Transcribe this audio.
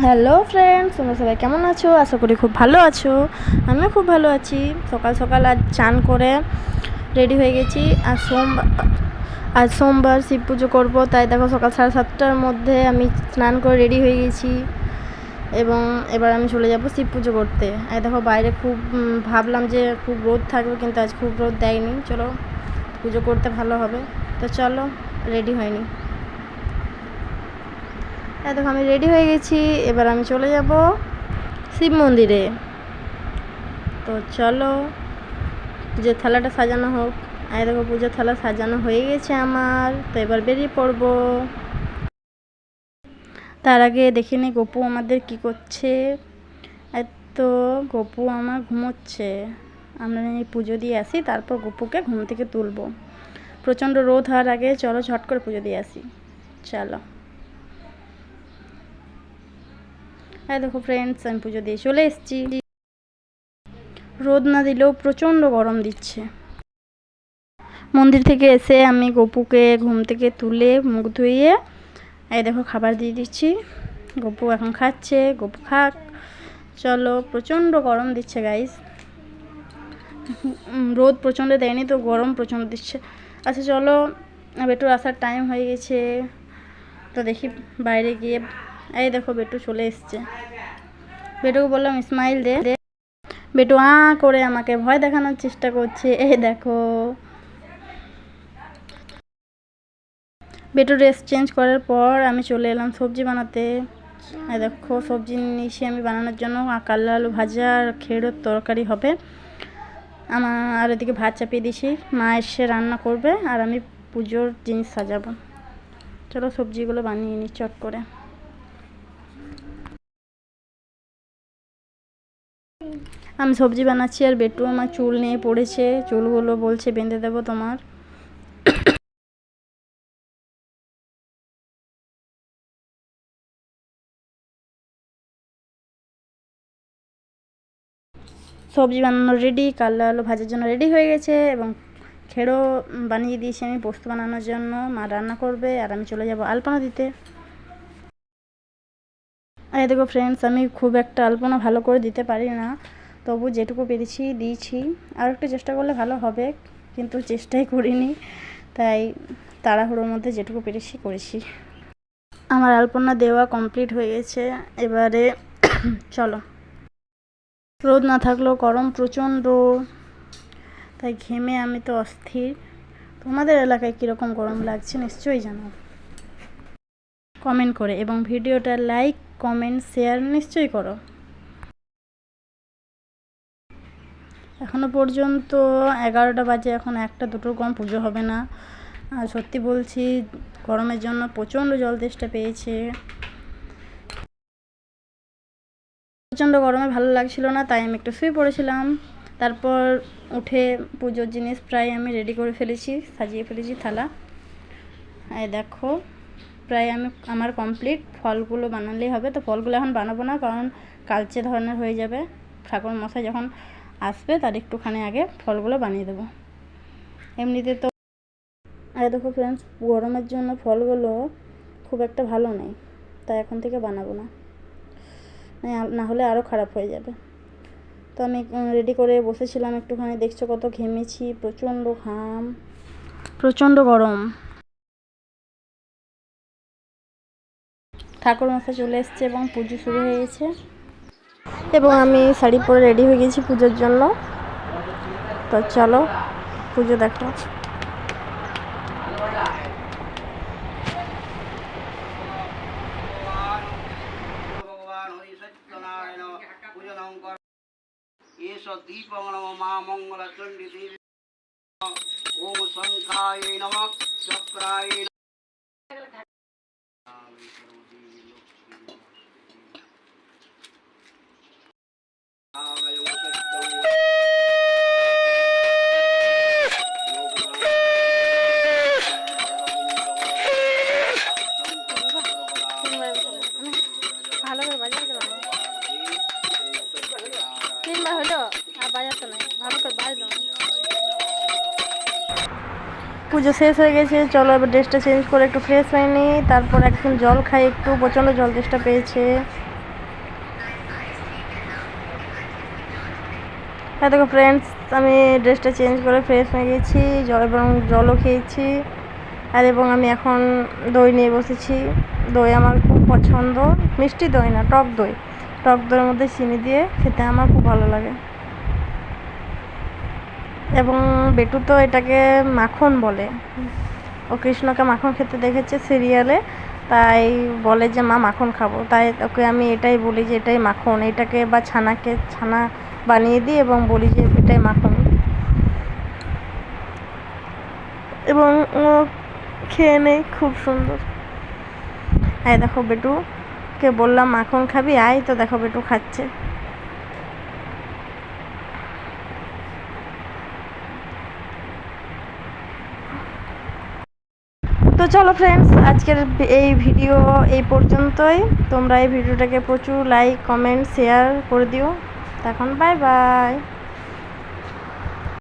Hello friends, তোমরা সবাই কেমন আছো? আশা করি খুব ভালো আছো। আমিও খুব ভালো আছি। সকাল সকাল আজ চান করে রেডি হয়ে গেছি। আজ সোমবার শিব পুজো করবো, তাই দেখো সকাল 7:30টার মধ্যে আমি স্নান করে রেডি হয়ে গেছি এবং এবার আমি চলে যাব শিব পুজো করতে। আর দেখো বাইরে খুব ভাবলাম যে খুব রোদ থাকবে, কিন্তু আজ খুব রোদ দেয়নি। চলো পুজো করতে ভালো হবে, তো চলো রেডি হয়নি। দেখো আমি রেডি হয়ে গেছি, এবার আমি চলে যাব শিব মন্দিরে। তো চলো পুজোর থালাটা সাজানো হোক। দেখো পুজোর থালা সাজানো হয়ে গেছে আমার, তো এবার বেরিয়ে পড়বো। তার আগে দেখে নি গপু আমাদের কি করছে। তো গপু আমার ঘুমোচ্ছে। আমরা এই পুজো দিয়ে আসি, তারপর গপুকে ঘুম থেকে তুলবো। প্রচণ্ড রোদ হওয়ার আগে চলো ঝট করে পুজো দিয়ে আসি, চলো। দেখো ফ্রেন্ডস, আমি পুজো দিয়ে চলে এসেছি। রোদ না দিলেও প্রচণ্ড গরম দিচ্ছে। মন্দির থেকে এসে আমি গপুকে ঘুম থেকে তুলে মুখ ধুইয়ে দেখো খাবার দিয়ে দিচ্ছি। গপু এখন খাচ্ছে, গপু খাক। চলো, প্রচণ্ড গরম দিচ্ছে গাইস। রোদ প্রচণ্ড দেয়নি, তো গরম প্রচণ্ড দিচ্ছে। আচ্ছা চলো, বেটুর আসার টাইম হয়ে গেছে, তো দেখি বাইরে গিয়ে। দেখো বেটু চলে এসছে। বেটুকে বললাম স্মাইল দে। বেটু করে আমাকে ভয় দেখানোর চেষ্টা করছে। দেখো বেটু ড্রেস চেঞ্জ করার পর আমি চলে এলাম সবজি বানাতে। দেখো সবজি নিয়েছি আমি বানানোর জন্য। কাল্লা আলু ভাজা আর খেড়োর তরকারি হবে আমার। আর এদিকে ভাত চাপিয়ে দিয়েছি, মা এসে রান্না করবে আর আমি পুজোর জিনিস সাজাবো। চলো সবজিগুলো বানিয়ে নিই চট করে। আমি সবজি বানাচ্ছি আর বেটু আমার চুল নিয়ে পড়েছে। চুলগুলো বলছে বেঁধে দেবো তোমার। সবজি বানানো রেডি, কাল্লা আলু ভাজার জন্য রেডি হয়ে গেছে এবং খেড়ো বানিয়ে দিয়েছি আমি পোস্ত বানানোর জন্য। মা রান্না করবে আর আমি চলে যাব আলপনা দিতে। দেখো ফ্রেন্ডস, আমি খুব একটা আলপনা ভালো করে দিতে পারি না, তবু যেটুকু পেরেছি দিয়েছি। আর একটু চেষ্টা করলে ভালো হবে, কিন্তু চেষ্টাই করিনি, তাই তাড়াহুড়োর মধ্যে যেটুকু পেরেছি করেছি। আমার আলপনা দেওয়া কমপ্লিট হয়ে গেছে। এবারে চলো। রোদ না থাকলেও গরম প্রচণ্ড, তাই ঘেমে আমি তো অস্থির। তোমাদের এলাকায় কীরকম গরম লাগছে নিশ্চয়ই জানাও কমেন্ট করে, এবং ভিডিওটা লাইক কমেন্ট শেয়ার নিশ্চয়ই করো। এখনও পর্যন্ত 11টা বাজে, এখন 1-2টোর কম পুজো হবে না। আর সত্যি বলছি, গরমের জন্য প্রচণ্ড জল তেষ্টা পেয়েছে। প্রচণ্ড গরমে ভালো লাগছিল না, তাই আমি একটু শুয়ে পড়েছিলাম। তারপর উঠে পুজোর জিনিস প্রায় আমি রেডি করে ফেলেছি, সাজিয়ে ফেলেছি থালা। দেখো প্রায় আমার কমপ্লিট। ফলগুলো বানালেই হবে, তো ফলগুলো এখন বানাবো না, কারণ কালচে ধরনের হয়ে যাবে। ঠাকুর মশাই যখন আসবে তার একটুখানি আগে ফলগুলো বানিয়ে দেবো। এমনিতে তো দেখো ফ্রেন্ডস, গরমের জন্য ফলগুলো খুব একটা ভালো নেই, তাই এখন থেকে বানাবো না, না হলে আরও খারাপ হয়ে যাবে। তো আমি রেডি করে বসেছিলাম একটুখানি। দেখছো কত ঘেমেছি, প্রচণ্ড ঘাম, প্রচণ্ড গরম। ঠাকুর মশাই চলে এসছে এবং পুজো শুরু হয়ে গেছে, এবং আমি শাড়ি পরে রেডি হয়ে গেছি পুজোর জন্য। তো চলো পুজো দেখো। ओम शंखाय नमः चक्राय ভালো করে বাজাতে পারবো, তিনবার হলো আর বাজাতে নাই, ভালো করে বাজলো। পুজো শেষ হয়ে গেছে, চলো এবার ড্রেসটা চেঞ্জ করে একটু ফ্রেশ হয়ে নিই। তারপর একদিন জল খাই একটু, প্রচণ্ড জল তেষ্টা পেয়েছে। হ্যাঁ দেখো ফ্রেন্ডস, আমি ড্রেসটা চেঞ্জ করে ফ্রেশ হয়ে গেছি, এবং জলও খেয়েছি। এবং আমি এখন দই নিয়ে বসেছি। দই আমার খুব পছন্দ, মিষ্টি দই না, টক দই। টক দইয়ের মধ্যে চিনি দিয়ে খেতে আমার খুব ভালো লাগে। এবং বেটু তো এটাকে মাখন বলে, ও কৃষ্ণকে মাখন খেতে দেখেছে সিরিয়ালে, তাই বলে যে মা মাখন খাবো। তাই ওকে আমি এটাই বলি যে এটাই মাখন, এটাকে বা ছানা বানিয়ে দিই এবং বলি যে এটাই মাখন। এবং ও খেয়ে নেই খুব সুন্দর। দেখো বেটুকে বললাম মাখন খাবি, আয়, তো দেখো বেটু খাচ্ছে। তো চলো ফ্রেন্ডস, আজকের এই ভিডিও এই পর্যন্তই। তোমরা এই ভিডিওটাকে প্রচুর লাইক, কমেন্ট, শেয়ার করে দিও। তখন বাই বাই।